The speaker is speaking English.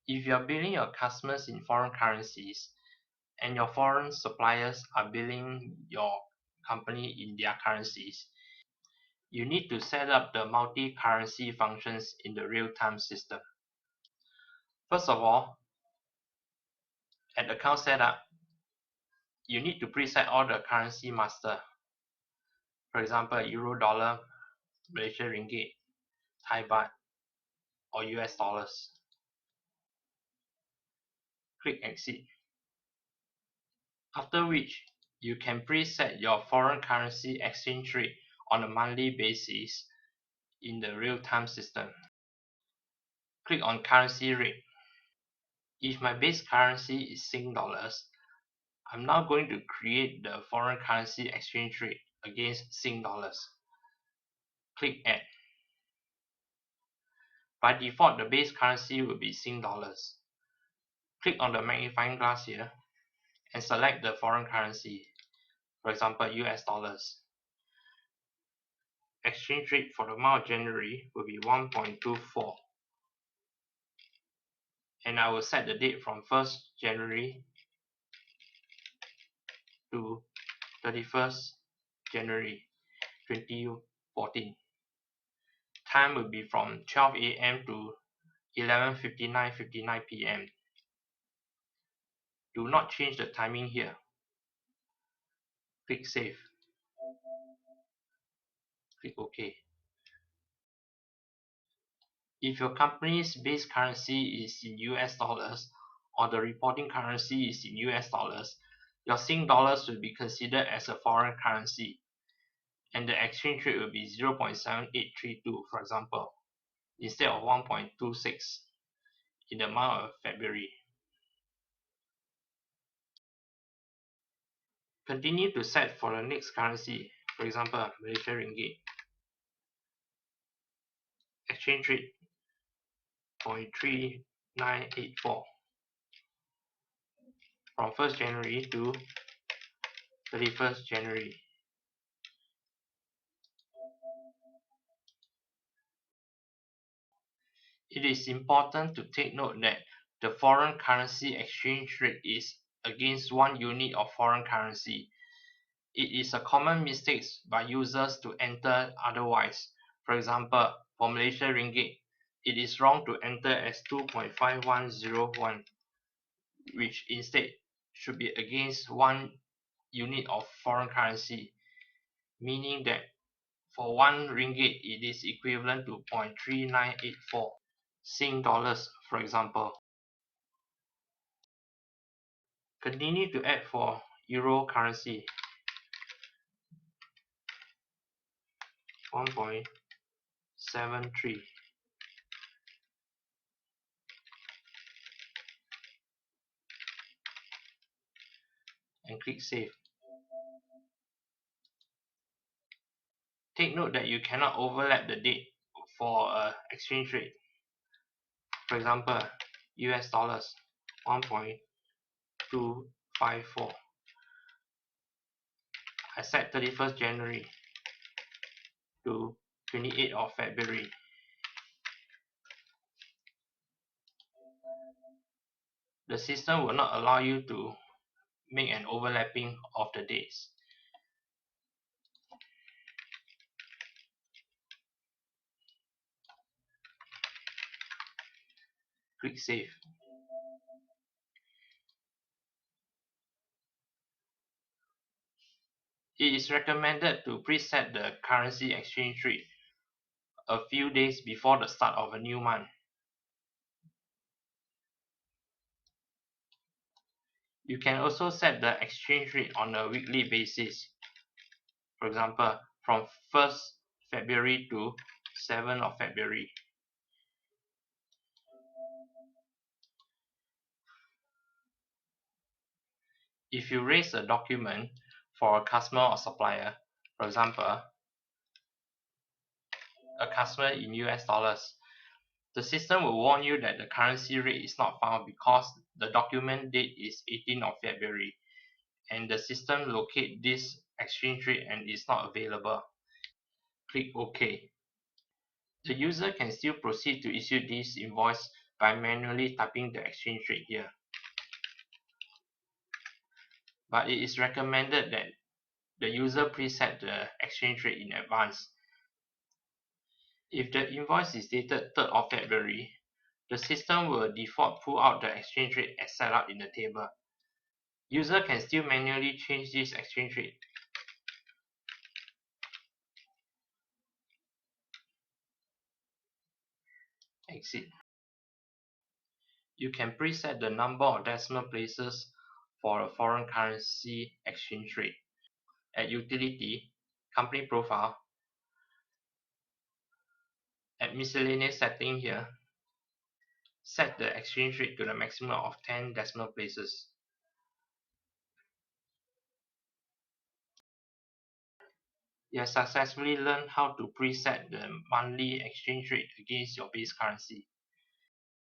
If you are billing your customers in foreign currencies and your foreign suppliers are billing your company in their currencies, you need to set up the multi-currency functions in the real-time system. First of all, at account setup, you need to preset all the currency master. For example, Euro dollar, Malaysia ringgit, Thai baht, or US dollars. Click Exit. After which, you can preset your foreign currency exchange rate on a monthly basis in the real-time system. Click on Currency Rate. If my base currency is Sing dollars, I'm now going to create the foreign currency exchange rate against Sing dollars. Click Add. By default, the base currency will be Sing dollars. Click on the magnifying glass here and select the foreign currency, for example US dollars. Exchange rate for the month of January will be 1.24, and I will set the date from 1st January to 31st January 2014. Time will be from 12 AM to 11:59 PM. Do not change the timing here. Click Save. Click OK. If your company's base currency is in US dollars or the reporting currency is in US dollars, your Sing dollars will be considered as a foreign currency, and the exchange rate will be 0.7832, for example, instead of 1.26 in the month of February. Continue to set for the next currency, for example, Malaysia ringgit. Exchange rate 0.3984 from 1st January to 31st January. It is important to take note that the foreign currency exchange rate is against 1 unit of foreign currency. It is a common mistake by users to enter otherwise. For example, for Malaysia ringgit, it is wrong to enter as 2.5101, which instead should be against 1 unit of foreign currency, meaning that for 1 ringgit it is equivalent to 0.3984 Sing dollars, for example. Continue to add for Euro currency 1.73 and click Save. Take note that you cannot overlap the date for exchange rate. For example, US dollars 1.254. I set 31st January to 28th of February. The system will not allow you to make an overlapping of the dates. Click Save. It is recommended to preset the currency exchange rate a few days before the start of a new month. You can also set the exchange rate on a weekly basis. For example, from 1st February to 7th of February. If you raise a document for a customer or supplier, for example, a customer in US dollars, the system will warn you that the currency rate is not found because the document date is 18th of February and the system locates this exchange rate and is not available. Click OK. The user can still proceed to issue this invoice by manually typing the exchange rate here. But it is recommended that the user preset the exchange rate in advance. If the invoice is dated 3rd of February, the system will default pull out the exchange rate as set out in the table. User can still manually change this exchange rate. Exit. You can preset the number of decimal places for a foreign currency exchange rate. At Utility, Company Profile, at Miscellaneous Setting here, set the exchange rate to the maximum of 10 decimal places. You have successfully learned how to preset the monthly exchange rate against your base currency.